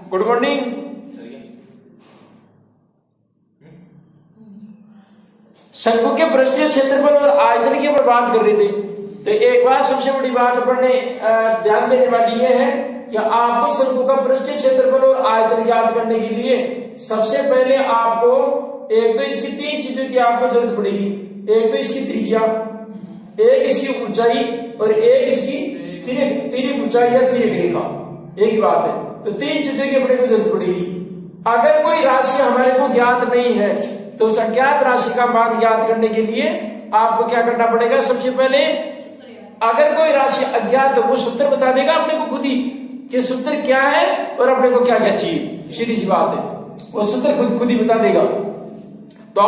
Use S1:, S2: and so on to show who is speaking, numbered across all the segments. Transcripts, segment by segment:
S1: Good morning. शंकु के पृष्ठीय क्षेत्रफल और आयतन की बात कर रहे थे। तो एक बात सबसे बड़ी बात अपन ने ध्यान देने वाली ये है कि आपको शंकु का पृष्ठीय क्षेत्रफल और आयतन ज्ञात करने के लिए सबसे पहले आपको एक तो इसकी तीन चीजों की आपको जरूरत पड़ेगी। एक तो इसकी त्रिज्या, एक इसकी ऊंचाई और एक इसकी तिर्यक ऊंचाई या तिर्यक रेखा। एक ही बात है। तो तीन चीजों की अपने को जरूरत पड़ेगी। अगर कोई राशि हमारे को ज्ञात नहीं है तो उस अज्ञात राशि का मान ज्ञात करने के लिए आपको क्या करना पड़ेगा? सबसे पहले अगर कोई राशि अज्ञात है वो सूत्र बता देगा अपने को खुद ही कि सूत्र क्या है और अपने को क्या क्या चाहिए। सीधी सी बात है, वो सूत्र खुद ही बता देगा। तो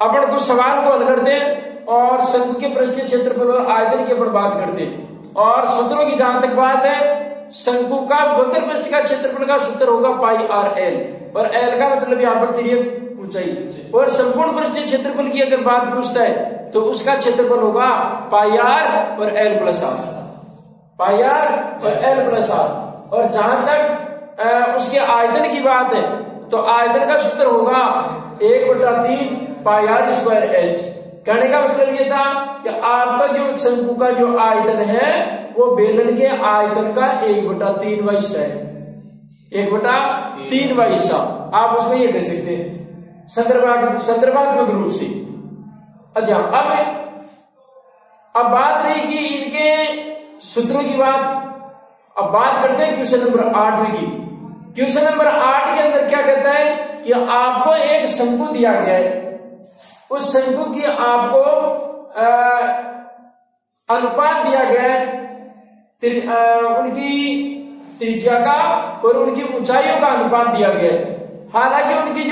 S1: अपन कुछ सवाल को हल करते हैं और शंकु के पृष्ठीय क्षेत्रफल और आयतन की अपन बात करते हैं। और सूत्रों की जहां तक बात है, शंकु का वक्र पृष्ठ का क्षेत्रफल का सूत्र होगा पाई आर एल, और एल का मतलब यहाँ पर तिर्यक ऊंचाई। और संपूर्ण पृष्ठीय क्षेत्रफल की अगर बात पूछता है तो उसका क्षेत्रफल होगा पाई आर और l plus r, pi r और एल प्लस आर। और जहां तक उसके आयतन की बात है तो आयतन का सूत्र होगा 1/3 पाई आर स्क्वायर एच। कहने का मतलब ये था कि आपका जो शंकु का जो आयतन है वो बेलन के आयतन का 1/3 वां हिस्सा है, 1/3 वां हिस्सा। आप उसमें ये कह सकते हैं संदर्भात्मक रूप से। अच्छा, अब बात रही कि इनके सूत्रों की बात। अब बात करते हैं क्वेश्चन नंबर 8 की। क्वेश्चन नंबर 8 के अंदर क्या कहता है कि आपको एक शंकु दिया गया है, उस शंकु की आपको अनुपात दिया गया है उनकी त्रिज्या का और उनकी ऊंचाइयों का अनुपात दिया गया है। हालांकि उनकी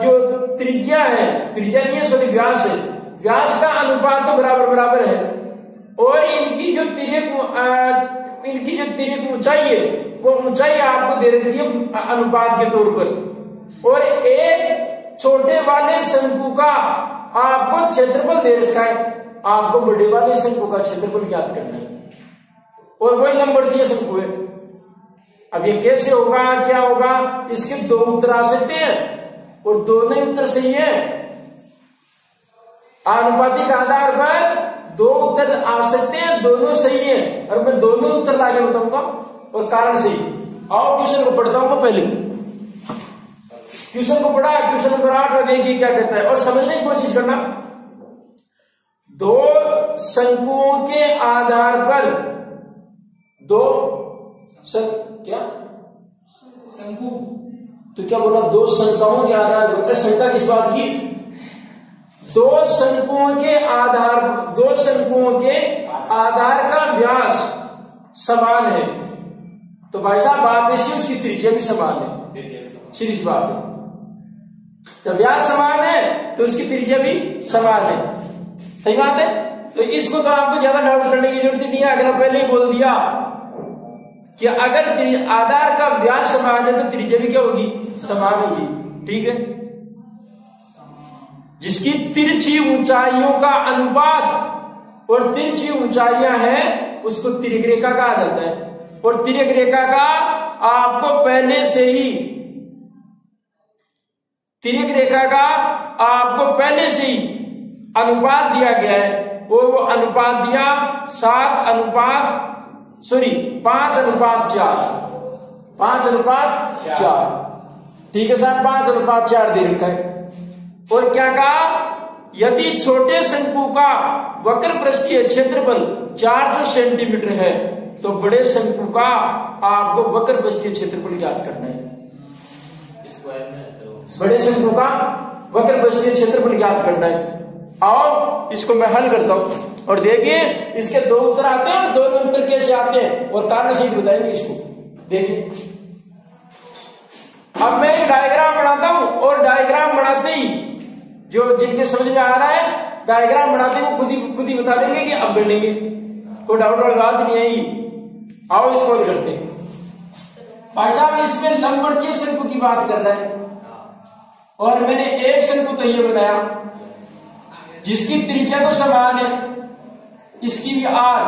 S1: जो त्रिज्या है, त्रिज्या नहीं है सॉरी व्यास है, व्यास का अनुपात तो बराबर है। और इनकी जो तिर्यक ऊंचाई है वो ऊंचाई आपको दे रखी है अनुपात के तौर पर। और एक छोटे वाले शंकु का आपको क्षेत्रफल दे रखा है, आपको बड़े वाले शंकु का क्षेत्रफल ज्ञात करना है। और वही नंबर दिए शंकु है। अब ये कैसे होगा, क्या होगा? इसके दो उत्तर आ सकते हैं और दोनों ही उत्तर सही है। आनुपातिक आधार पर दो उत्तर आ सकते हैं, दोनों सही है। और मैं दोनों उत्तर लाके बताऊंगा और कारण सही। आओ क्वेश्चन को पढ़ता हूं मैं पहले। क्वेश्चन को पढ़ा, क्वेश्चन नंबर 8 में देखिए क्या कहता है और समझने की कोशिश करना। दो शंकुओं के आधार पर क्या शंकु तो क्या बोला? दो शंकाओं के आधार पर। शंका किस बात की? दो शंकुओं के आधार का व्यास समान है तो भाई साहब बात ऐसी उसकी त्रिज्या भी समान है। सीधी सी बात है, जब व्यास समान है तो उसकी त्रिज्या भी समान है। सही बात है। तो इसको तो आपको ज्यादा डाउट करने की जरूरत नहीं है। अगर पहले ही बोल दिया कि अगर आधार का व्यास समान है तो त्रिज्या भी क्या होगी? समान होगी। ठीक है। जिसकी तिरछी ऊंचाइयों का अनुपात और तिरछी ऊंचाइयां हैं उसको तिर्यक रेखा कहा जाता है। और तिर्यक रेखा का आपको पहले से ही अनुपात दिया गया है। वो अनुपात दिया 5:4। ठीक है साहब, 5:4 दे रखा है। और क्या कहा? यदि छोटे शंकु का वक्र पृष्ठीय क्षेत्रफल 400 सेंटीमीटर है तो बड़े शंकु का आपको वक्र पृष्ठीय क्षेत्रफल ज्ञात करना है। बड़े शंकु का वक्र पृष्ठीय क्षेत्रफल ज्ञात करना है। आओ इसको मैं हल करता हूं और देखिए इसके दो उत्तर आते हैं और दोनों उत्तर कैसे आते हैं और कारण सहित बताएंगे इसको। देखिए अब मैं एक डायग्राम बनाता हूं और डायग्राम बनाते ही जो जिनके समझ में आ रहा है डायग्राम बनाते ही वो खुद ही बता देंगे कि अब कर लेंगे, कोई डाउट वाली बात नहीं आई। आओ इसको हल करते हैं। भाई साहब इसमें लंबवर्तीय शंकु की बात कर रहा है और मैंने एक शंकु तो ये बनाया जिसकी त्रिज्या तो समान है, इसकी भी आर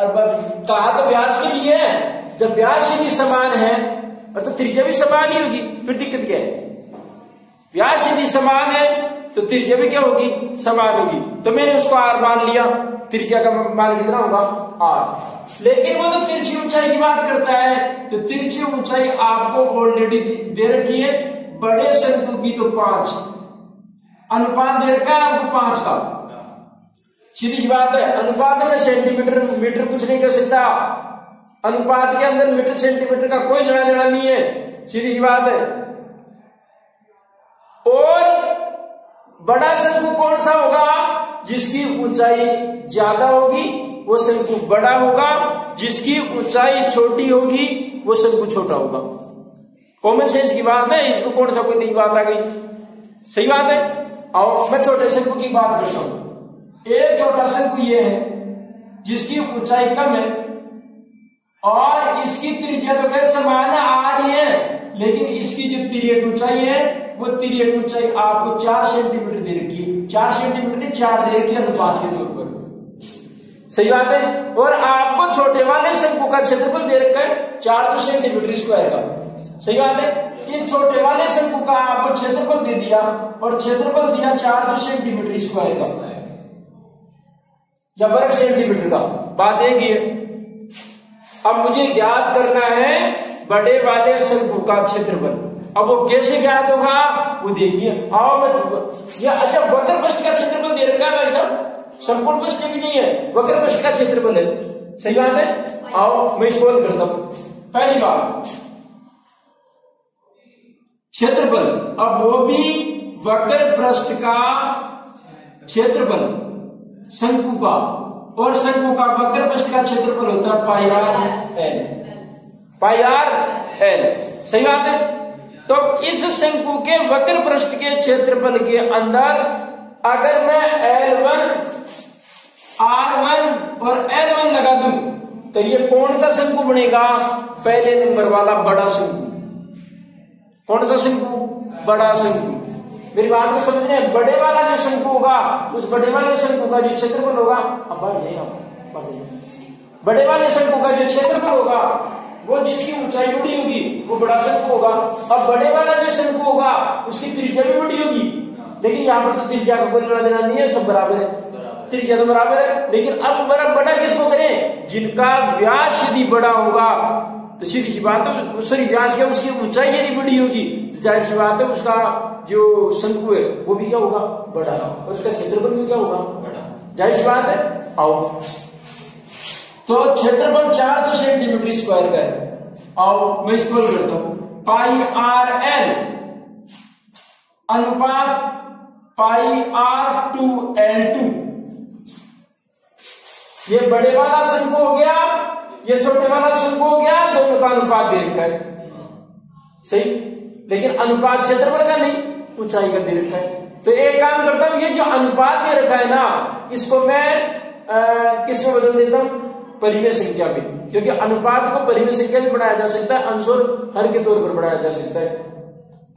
S1: और कहा तो व्यास के लिए है, जब व्यास यदि समान है और तो त्रिज्या भी समान ही होगी, फिर दिक्कत क्या है? व्यास यदि समान है तो त्रिज्या भी क्या होगी? समान होगी। तो मैंने उसको आर मान लिया, त्रिज्या का मान कितना होगा? आर। लेकिन वो तो तिरछी ऊंचाई की बात करता है, तो तिरछी ऊंचाई आपको ऑलरेडी दे रखी है, बड़े शंकु की तो 5, अनुपात दे रखा है आपको 5 का। सीधी सी बात है, अनुपात में सेंटीमीटर मीटर कुछ नहीं कर सकता, अनुपात के अंदर मीटर सेंटीमीटर का कोई लेना देना नहीं है, सीधी सी बात है। और बड़ा शंकु कौन सा होगा? जिसकी ऊंचाई ज्यादा होगी वो शंकु बड़ा होगा, जिसकी ऊंचाई छोटी होगी वो शंकु छोटा होगा। कॉमन सेंस की बात है, इसमें कौन सा कोई नई बात आ गई? सही बात है। और मैं छोटे शंकु की बात करता हूं। एक छोटा शंकु ये है जिसकी ऊंचाई कम है और इसकी त्रिज्या तो खैर समान आ रही है, लेकिन इसकी जो तिर्यक ऊंचाई है वो तिर्यक ऊंचाई आपको 4 सेंटीमीटर दे रखी है, 4 सेंटीमीटर नहीं 4 दे रखी है अनुपात के तौर पर। सही बात है। और आपको छोटे वाले शंकु का क्षेत्रफल दे रखा है 400 सेंटीमीटर स्क्वायर का। सही बात है। ये छोटे वाले शंकु का आपको क्षेत्रफल दे दिया और क्षेत्रफल दिया 400 सेंटीमीटर स्क्वायर का या वर्ग सेंटीमीटर का। बात एक ही है। अब मुझे ज्ञात करना है बड़े वाले शंकु का क्षेत्रफल। अब वो कैसे ज्ञात होगा वो देखिए। आओ ये अच्छा वक्र पृष्ठ का क्षेत्रफल दे रखा है भाई साहब, संपूर्ण पृष्ठ भी नहीं है, वक्र पृष्ठ का क्षेत्रफल है। सही बात है। आओ मैं इसको हल करता हूं। पहली बात क्षेत्रफल, अब वो भी वक्र पृष्ठ का क्षेत्रफल शंकु का, और शंकु का वक्र पृष्ठ का क्षेत्रफल होता है पाई आर एल, पाई आर एल। सही बात है। तो इस शंकु के वक्र पृष्ठ के क्षेत्रफल के अंदर अगर मैं L1, R1 और L1 लगा दूं तो ये कौन सा शंकु बनेगा? पहले नंबर वाला बड़ा शंकु। कौन सा शंकु? बड़ा शंकु। मेरी बात को समझ रहे हैं? बड़े वाला जो शंकु होगा उस बड़े वाले शंकु का जो क्षेत्रफल होगा, बड़े वाले शंकु का जो क्षेत्रफल होगा वो जिसकी ऊंचाई बड़ी होगी वो बड़ा शंकु होगा। अब बड़े वाला जो शंकु होगा उसकी त्रिज्या भी बड़ी होगी, लेकिन यहाँ पर तो त्रिज्या का कोई लेना देना नहीं है, सब बराबर है, त्रिज्या तो बराबर है। लेकिन अब बड़ा किसको करें? जिनका व्यास यदि बड़ा होगा तो सीधी सी बात है, सॉरी व्यास क्या, उसकी ऊंचाई यदि बड़ी होगी तो जाहिर सी बात है उसका जो शंकु है वो भी क्या होगा? बड़ा, और उसका क्षेत्रफल भी क्या होगा? बड़ा, जाहिर सी बात है। आओ तो क्षेत्रफल 400 सेंटीमीटर स्क्वायर का है। आओ मैं इसको हल करता हूं। पाई आर एल अनुपात पाई आर टू L2, ये बड़े वाला शंकु हो गया, ये छोटे वाला शंकु हो गया, दोनों का अनुपात दे रखा है। सही। लेकिन अनुपात क्षेत्रफल का नहीं, ऊंचाई का दे रखा है। तो एक काम करता हूं, ये जो अनुपात दे रखा है ना, इसको मैं किसमें बदल देता हूं? परिमेय संख्या में, क्योंकि अनुपात को परिमेय संख्या में बढ़ाया जा सकता है, अंश और हर के तौर पर बढ़ाया जा सकता है,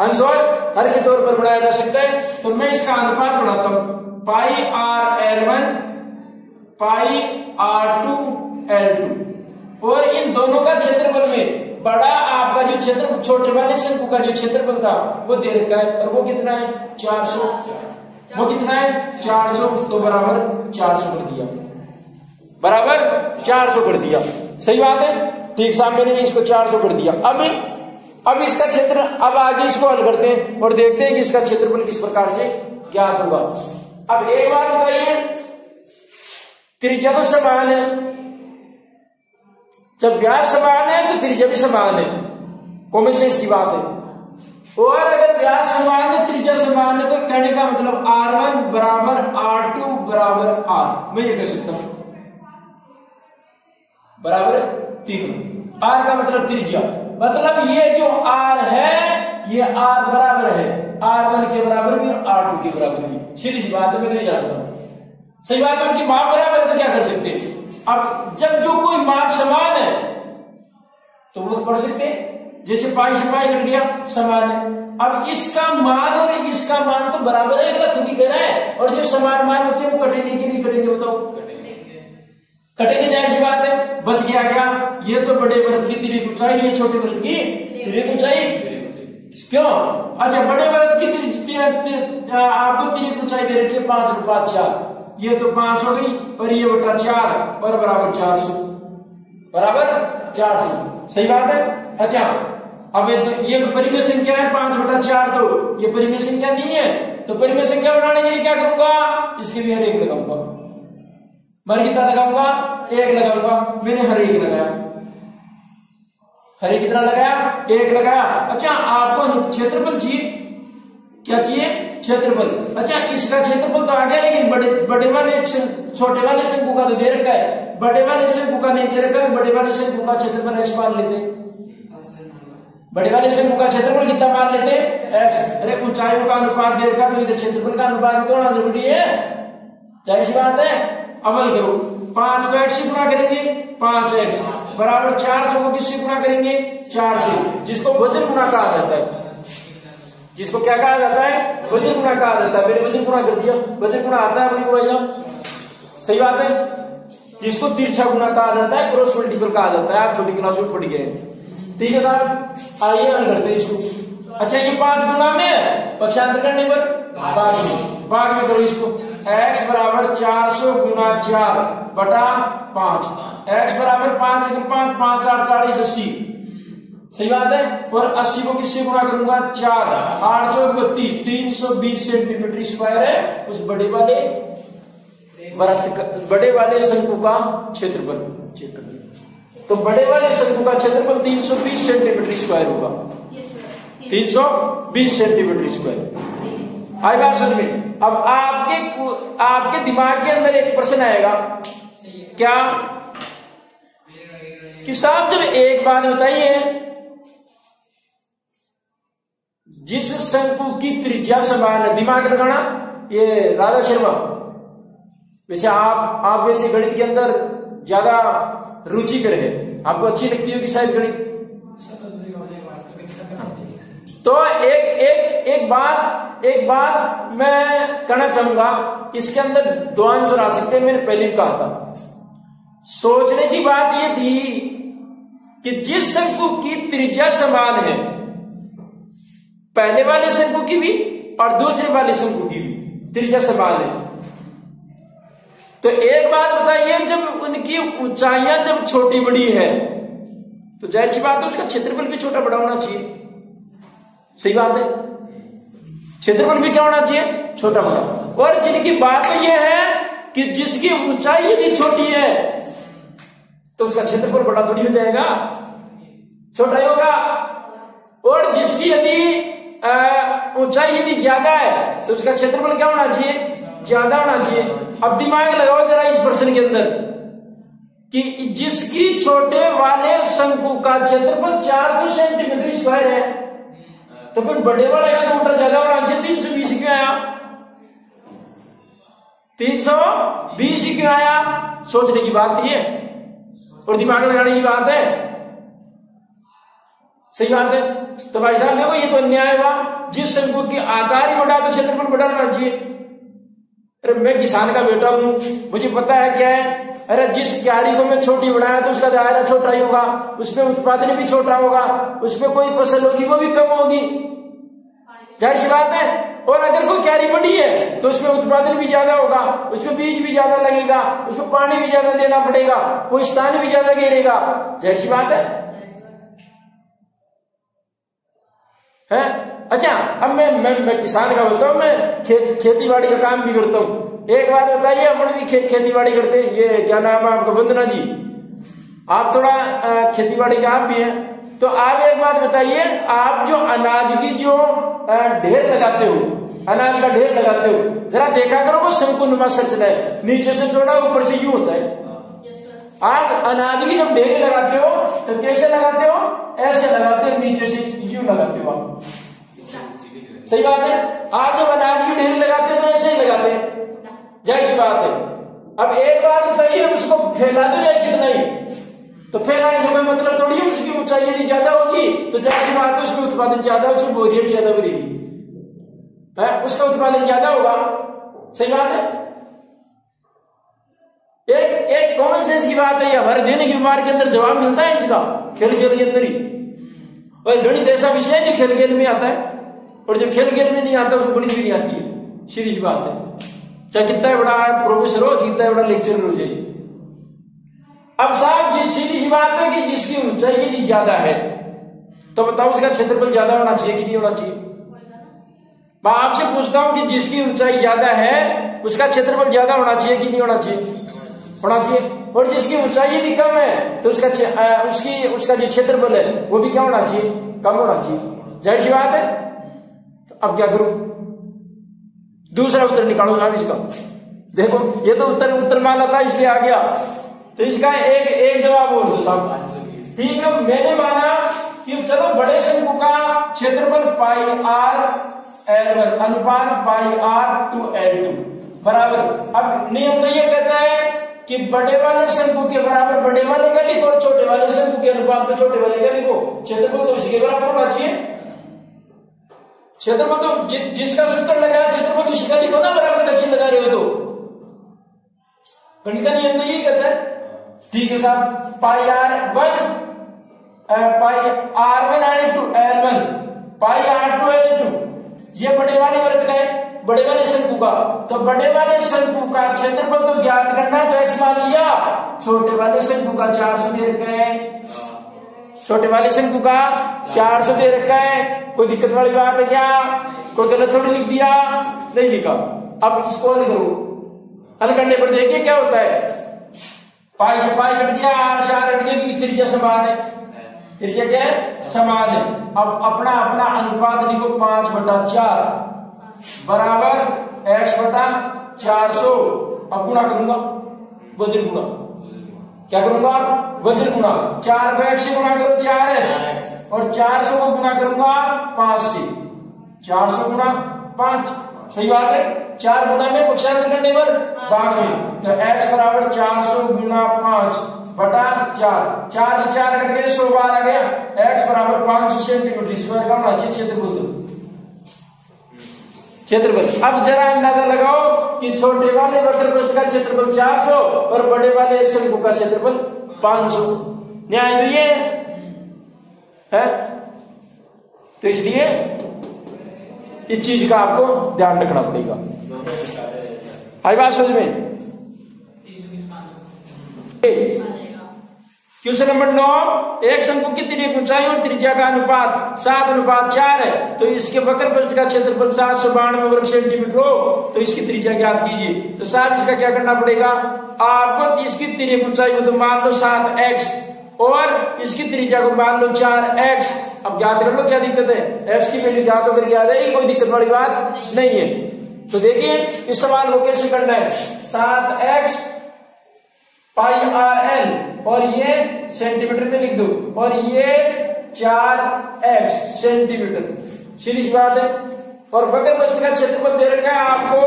S1: अंश और हर के तौर पर बढ़ाया जा सकता है। तो मैं इसका अनुपात बढ़ाता हूं, पाई are L1 pi R2 L2, और इन दोनों का क्षेत्रफल में बड़ा आपका जो क्षेत्र छोटे वाले शंकु का जो क्षेत्रफल था वो दे रखा है, और वो कितना है? 400। वो कितना है? 400। तो बराबर 400 कर दिया, बराबर 400 कर दिया। सही बात है। ठीक साहब, मैंने इसको 400 कर दिया। अब इसका क्षेत्र, अब आगे इसको हल करते हैं और देखते हैं कि इसका क्षेत्रफल किस प्रकार से ज्ञात होगा। अब एक बात बताइए, त्रिज्या तो समान है, जब व्यास समान है तो त्रिज्या भी समान है, कॉमन सेंस की बात है। और अगर व्यास समान है त्रिज्या समान है तो कहने का मतलब R1 बराबर R2 बराबर R, मैं ये कह सकता हूं, बराबर 3। R का मतलब त्रिज्या, मतलब ये जो R है ये R बराबर है R1 के बराबर भी और R2 के बराबर भी। सीधी सी बात है, मैं नहीं जानता हूं। सही बात है, उनकी माप बराबर है तो क्या कर सकते हैं? अब जब जो कोई माप समान है तो वो तो पढ़ सकते हैं, जैसे पाई से पाई कट गया, समान है। अब इसका मान और इसका मान तो बराबर है, खुद ही कह रहा है, और जो समान मान होते हैं वो कटेंगे कि नहीं कटेंगे? बताओ। कटेंगे, जाहिर सी बात है। बच गया क्या, ये तो बड़े वृत्त की तिर्यक ऊंचाई, ये छोटे वृत्त की तिर्यक ऊंचाई। क्यों? अच्छा, बड़े वृत्त की आपको तिर्यक ऊंचाई दे रही थी 5/4, ये तो 5 हो गई और ये बटा 4 और बराबर 400, बराबर 400। सही बात है। अच्छा, अब ये परिमेय संख्या है 5/4, तो ये परिमेय संख्या नहीं है, तो परिमेय संख्या बनाने के लिए क्या करूंगा, इसके भी हर एक लगाऊंगा। मैं कितना लगाऊंगा, 1 लगाऊंगा। मैंने हर एक लगाया, हर एक कितना लगाया, 1 लगाया। अच्छा, आपको क्षेत्रफल चाहिए, क्या चाहिए, क्षेत्रफल। अच्छा, इसका क्षेत्रफल तो आ गया, लेकिन बड़े वाले छोटे वाले शंकु का तो दे रखा है, बड़े वाले शंकु का नहीं दे रखा है। बड़े वाले शंकु का क्षेत्रफल x मान लेते, बड़े वाले शंकु का क्षेत्रफल कितना मान लेते, x। अरे ऊंचाइयों का अनुपात दे रखा, तो इधर क्षेत्रफल का अनुपात तो होना जरूरी है, जाहिर सी बात है। अमल करो, 5 को x से गुणा करेंगे, 5x बराबर 400 को किससे गुणा करेंगे, 4 से, जिसको वजन गुणा कहा जाता है। जिसको क्या कहा जाता है, वजन गुणा कहा जाता है। मैंने वजन गुणा कर दिया, वजन गुणा आता है अपनी को भाई साहब, सही बात है। जिसको तिरछा गुणा कहा जाता है, क्रॉस मल्टीपल कहा जाता है, आप छोटी क्लास में पढ़ गए, ठीक है साहब। आइए हल करते हैं इसको। अच्छा, ये 5 गुना में है, पक्षांतर करने पर भाग में करो इसको। x बराबर 400 गुना 4 बटा 5, x बराबर 5 5 5 8 40 80, सही बात है। और 80 को किससे गुणा करूंगा, 4 8 चौक 32, 320 सेंटीमीटर स्क्वायर है उस बड़े वाले बड़े वाले शंकु का क्षेत्रफल। तो बड़े वाले शंकु का क्षेत्रफल 320 सेंटीमीटर स्क्वायर होगा, 320 सेंटीमीटर स्क्वायर। आई बात समझ में। अब आपके दिमाग के अंदर एक प्रश्न आएगा, क्या कि साहब जब एक बात बताइए, जिस शंकु की त्रिज्या समान है, दिमाग लगाना, ये राधा शर्मा, वैसे आप वैसे गणित के अंदर ज्यादा रुचिकर है, आपको अच्छी लगती होगी शायद गणित। तो एक बात मैं कहना चाहूंगा, इसके अंदर 2 आंसर आ सकते हैं। मैंने पहले भी कहा था, सोचने की बात यह थी कि जिस शंकु की त्रिज्या समान है, पहले वाले शंकु की भी और दूसरे वाले शंकु की भी त्रिज्या समान है, तो एक बात बताइए, जब उनकी ऊंचाइयां जब छोटी बड़ी है, तो जाहिर सी बात है उसका क्षेत्रफल भी छोटा बड़ा होना चाहिए, सही बात है। क्षेत्रफल भी क्या होना चाहिए, छोटा बड़ा। और जिनकी बात तो यह है कि जिसकी ऊंचाई यदि छोटी है, तो उसका क्षेत्रफल बड़ा थोड़ी हो जाएगा, छोटा ही होगा। और जिसकी यदि ऊंचाई यदि ज्यादा है, तो उसका क्षेत्रफल क्या होना चाहिए, ज्यादा होना चाहिए। अब दिमाग लगाओ जरा इस प्रश्न के अंदर कि जिसकी छोटे वाले शंकु का क्षेत्रफल 400 सेंटीमीटर स्क्वायर है, तो फिर बड़े वाले का तो उल्टा ज्यादा होना चाहिए, 320 क्यों आया, 320 क्यों आया। सोचने की बात है और दिमाग लगाने की बात है, सही बात है। तो भाई साहब देखो, ये तो अन्याय हुआ, जिस शंकु की आकार ही बड़ा तो क्षेत्रफल बड़ा होना चाहिए। अरे मैं किसान का बेटा हूं, मुझे पता है क्या है। अरे जिस क्यारी को मैं छोटी बनाया तो उसका दायरा छोटा ही होगा, उसमें उत्पादन भी छोटा होगा, उसमें कोई फसल होगी वो भी कम होगी, जाहिर सी बात है। और अगर कोई क्यारी बड़ी है तो उसमें उत्पादन भी ज्यादा होगा, उसमें बीज भी ज्यादा लगेगा, उसमें पानी भी ज्यादा देना पड़ेगा, कोई स्थान भी ज्यादा घेरेगा, जाहिर सी बात है। अच्छा, अब मैं किसान का होता हूं, मैं खेती बाड़ी का काम भी करता हूं। एक बात बताइए, अपन भी खेती बाड़ी करते हैं, ये क्या नाम है आपका, वंदना जी, आप थोड़ा खेती बाड़ी का आप भी हैं, तो आप एक बात बताइए, आप जो अनाज की जो ढेर लगाते हो, अनाज का ढेर लगाते हो, जरा देखा करो वो शंकुनुमा संरचना है, नीचे से चौड़ा ऊपर से यूं होता है। आप अनाज की जब ढेर लगाते हो तो कैसे लगाते हो, ऐसे लगाते हो, नीचे से यूं लगाते हो आप, सही बात है। आप जब अनाज की ढेर लगाते हो तो ऐसे ही लगाते हैं, जाहिर सी बात है। अब एक बात बताइए, उसको फैला तो जाए कितना ही, तो फैलाने से कोई मतलब थोड़ी है, उसकी ऊंचाई यदि ज्यादा होगी तो जाहिर सी बात है उसमें उत्पादन ज्यादा, उसमें बोरियत भी ज्यादा बढ़ेगी, उसका उत्पादन ज्यादा होगा, सही बात है। एक एक कॉमन सेंस की बात है, या हर देने की बीमारी के अंदर जवाब मिलता है इसका, खेल खेल के अंदर ही। और गणित ऐसा विषय है जो खेल खेल में आता है, और जो खेल खेल में नहीं आता उसको गणित भी नहीं आती है। सीधी बात है, चाहे कितना बड़ा प्रोफेसर हो, कितना बड़ा लेक्चरर हो जाए। अब साहब जी सीधी सी बात है कि जिसकी ऊंचाई यदि ज्यादा है तो बताओ उसका क्षेत्रफल ज्यादा होना चाहिए कि नहीं होना चाहिए? मैं आपसे पूछता हूं कि जिसकी ऊंचाई ज्यादा है उसका क्षेत्रफल ज्यादा होना चाहिए कि नहीं होना चाहिए? होना चाहिए। और जिसकी ऊंचाई यदि कम है तो उसका जो क्षेत्रफल है वो भी क्या होना चाहिए? कम होना चाहिए। जाहिर सी बात है। तो अब क्या करूं? दूसरा उत्तर निकालो साहब इसका। देखो ये तो उत्तर माना था इसलिए आ गया, तो इसका एक जवाब बोल दो साहब। ठीक है, मैंने माना कि चलो बड़े शंकु का क्षेत्रफल पाई आर L1 अनुपात पाई R/L2 बराबर। अब नियम तो ये कहता है कि बड़े वाले शंकु के बराबर बड़े वाले का लिखो और छोटे वाले शंकु के अनुपात में छोटे वाले का लिखो। क्षेत्रफल तो उसी के बराबर होना चाहिए। क्षेत्रफल तो जिसका सूत्र लगाया क्षेत्रफल उसी का लिखो ना, बराबर का चिन्ह लगा रहे हो तो। गणित का नियम तो यही कहता है। ठीक है साहब, पाई R1 L1 पाई R/L2 ये बड़े वाले वर्ग का है, बड़े वाले शंकु का। तो बड़े वाले शंकु का क्षेत्रफल तो ज्ञात करना है, तो x मान लिया। छोटे वाले शंकु का 400 दे रखा है, छोटे वाले शंकु का 400 दे रखा है। कोई दिक्कत वाली बात है क्या? कोई गलत थोड़ी लिख दिया? नहीं लिखा। अब इसको हल करो, हल करने पर देखिए क्या होता है। पाई से पाई कट गया, आर से आर कट गया, क्योंकि त्रिज्या समान है। त्रिज्या क्या है? समान है। अब अपना अपना अनुपात लिखो, 5/4 बराबर x/400। अब गुणा करूंगा, वज्र गुणा। क्या करूंगा? वज्र गुणा। 4 को x से गुणा करो 4x, और 400 को गुणा करूंगा 5 से। 400 गुणा 5, सही बात है। 4 गुणा में पक्षांतर करने पर भाग में, तो x बराबर 400 गुणा 5/4। 4 से 4 कट गए, 100 बार आ गया। x बराबर 500 सेंटीमीटर स्क्वायर का होना चाहिए क्षेत्रफल। क्षेत्रफल अब जरा अंदाजा लगाओ कि छोटे वाले वक्र पृष्ठ का क्षेत्रफल 400 और बड़े वाले शंकु का क्षेत्रफल 500। न्याय तो ये है। तो इसलिए इस चीज का आपको ध्यान रखना पड़ेगा। आई बात समझ में? क्वेश्चन नंबर 9, एक शंकु की तिर्यक ऊंचाई और त्रिज्या का अनुपात 7/4 है, तो इसके वक्र पृष्ठ का क्षेत्रफल 792 वर्ग सेंटीमीटर हो, तो इसकी त्रिज्या ज्ञात कीजिए। तो साहब इसका क्या करना पड़ेगा? आपको इसकी तिर्यक ऊंचाई को तो मान लो 7x और इसकी त्रिज्या को मान लो 4x। अब ज्ञात कर लो, क्या दिक्कत है? x की वैल्यू ज्ञात होकर के आ जाएगी, कोई दिक्कत वाली बात नहीं है। तो देखिए इस सवाल को कैसे करना है। 7x पाई RL और ये सेंटीमीटर में लिख दो, और ये 4x सेंटीमीटर। सीधी सी बात है। और वक्र पृष्ठ का क्षेत्रफल दे रखा है आपको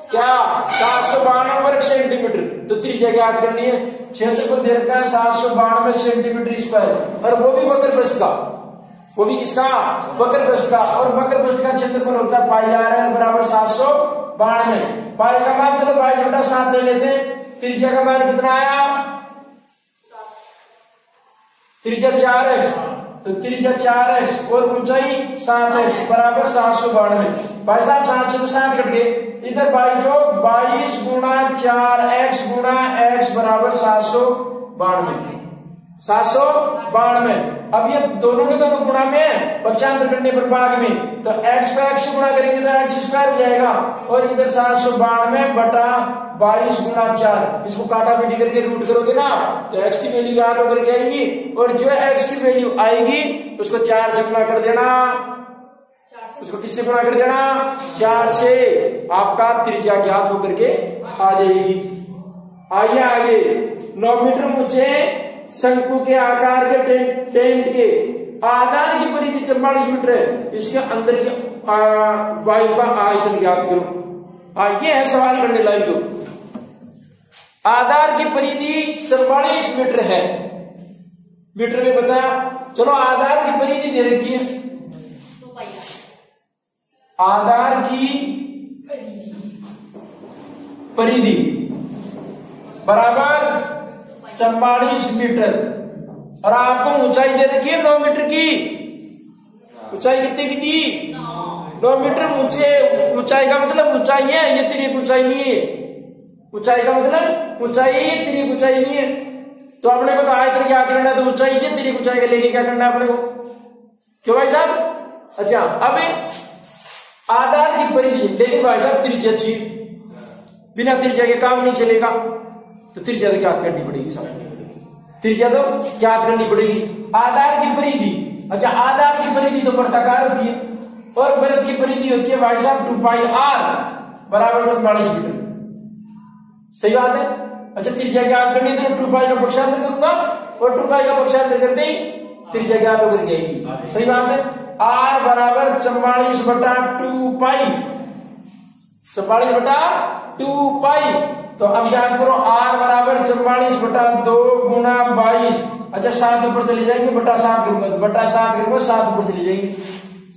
S1: क्या? 792 वर्ग सेंटीमीटर। तो त्रिज्या ज्ञात करनी है। क्षेत्रफल दे रखा है 792 सेंटीमीटर स्क्वायर, और वो भी वक्र पृष्ठ का। वो भी किसका? वक्र पृष्ठ का। और वक्र पृष्ठ का क्षेत्रफल होता है पाई RL बराबर 792। पाई का मान चलो 22/7 ले लेते हैं। त्रिज्या का मान कितना आया? त्रिज्या 4x, तो त्रिज्या 4x और ऊंचाई 7x बराबर 792। भाई साहब 7 से 7 कट गए, इधर 22 गुणा 4x गुणा x बराबर 792। 792। अब ये दोनों के दोनों गुणा में पक्षांतर करने पर भाग में, तो x को x से गुणा करेंगे तो x स्क्वायर हो जाएगा, और इधर 792/22 गुणा 4, इसको काटा पीटी करके रूट करोगे ना, तो x की वैल्यू याद होकर के आएगी, और जो x की वैल्यू आएगी उसको 4 से गुणा कर देना। उसको किससे गुणा कर देना? 4 से। आपका त्रिज्या ज्ञात होकर के आ जाएगी। आइए आगे। 9 मीटर ऊंचे शंकु के आकार के टेंट के आधार की परिधि 44 मीटर है, इसके अंदर की वायु का आयतन ज्ञात करो। ये है सवाल करने लायक। तो आधार की परिधि 44 मीटर है, मीटर में बताया। चलो आधार की परिधि दे रखी है, आधार की परिधि बराबर 44 मीटर। और आपको ऊंचाई दे रखी है 9 मीटर की। ऊंचाई कितने की दी? 9 मीटर। ऊंचाई का मतलब ऊंचाई है, ये तिरक ऊंचाई नहीं है। ऊंचाई का मतलब ऊंचाई है, ये तिरक ऊंचाई नहीं है। तो अपने को तो आयतन क्या करना है, तो ऊंचाई है, तिरक ऊंचाई का लेके क्या करना है अपने को, क्यों भाई साहब? अच्छा, अब आधार की परिधि, लेकिन भाई साहब त्रिज्या चाहिए, बिना त्रिज्या के काम नहीं चलेगा। तो त्रिज्या तो क्या करनी पड़ेगी साहब? त्रिज्या तो क्या करनी पड़ेगी? आधार की परिधि। अच्छा, आधार की परिधि तो वर्ताकार होती है और वृत्त की परिधि होती है भाई साहब 2πr बराबर 44 मीटर। सही बात है। अच्छा, त्रिज्या ज्ञात करनी है तो 2π का पक्षांतर करूंगा और 2π का पक्षांतर करते ही त्रिज्या ज्ञात होकर जाएगी। सही बात है। r बराबर 44/2π, 44/2π। तो अब ज्ञात करो r बराबर 44/2 गुणा 22। अच्छा, 7 ऊपर चले जाएंगे, बटा 7 करूंगा तो बटा 7 करूंगा, 7 ऊपर चले जाएंगे।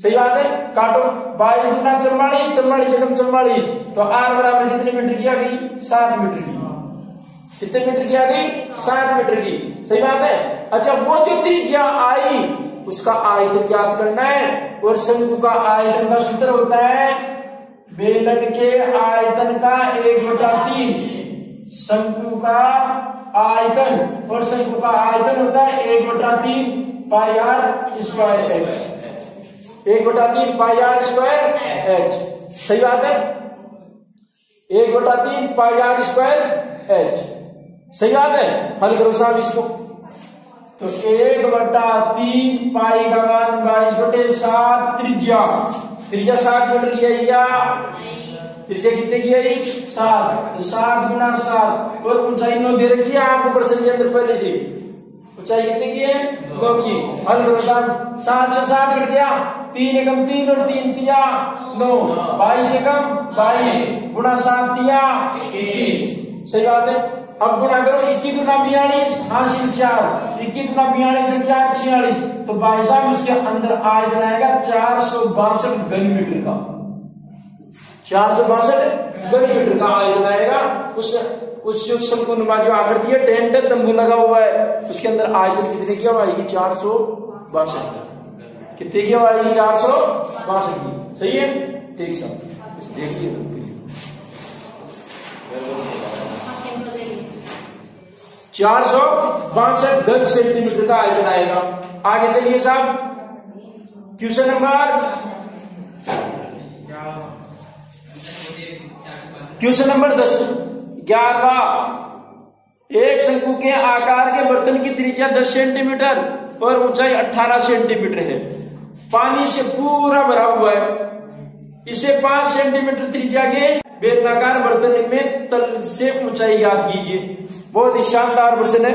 S1: सही बात है। काटो, 22 गुना 44, 44 एकम 44। तो r बराबर कितने मीटर की आ गई? 7 मीटर की। कितने मीटर की आ गई? 7 मीटर की। सही बात है। अच्छा, वो जो त्रिज्या आई उसका आयतन ज्ञात करना है और शंकु का आयतन का सूत्र होता है बेलन के आयतन का 1/3। शंकु का आयतन, और शंकु का आयतन होता है 1/3 πr square h, 1/3 πr square h। सही बात है। 1/3 πr स्क्वायर h। सही बात है। हल करो साहब इसको। तो 1/3 पाई का मान 22/7 त्रिज्या। त्रिज्या 7 मीटर की आई क्या? त्रिज्या कितने की आई? 7। तो 7 गुना 7 और ऊंचाई 9 दे रखी है आपको प्रश्न के अंदर पहले से। ऊंचाई कितने की है? 9 की। हल करो साहब। 7 से 7 कट गया, 3 एकम 3 और 3 तिया 9, 22 एकम 22 गुना 7 तिया 21। सही बात है। अब गुना करो, 21 दूना 42 हासिल 4, 21 दूना 42 4 46। तो भाई साहब इसके अंदर आयतन आएगा 462 घन मीटर का। 462 घन मीटर का आयतन आएगा। उस शंकुनुमा जो आकृति है, टेंट तंबू लगा हुआ है, उसके अंदर आयतन कितने की आएगी? 462। कितने की आएगी? 462 की। सही है। ठीक साहब, देखिए 462 घन सेंटीमीटर का आयतन आएगा। आगे चलिए साहब, क्वेश्चन नंबर 10, 11। एक शंकु के आकार के बर्तन की त्रिज्या 10 सेंटीमीटर और ऊंचाई 18 सेंटीमीटर है। पानी से पूरा भरा हुआ है। इसे 5 सेंटीमीटर त्रिज्या के बेलनाकार बर्तन में तल से ऊंचाई ज्ञात कीजिए। बहुत ही शानदार प्रश्न है।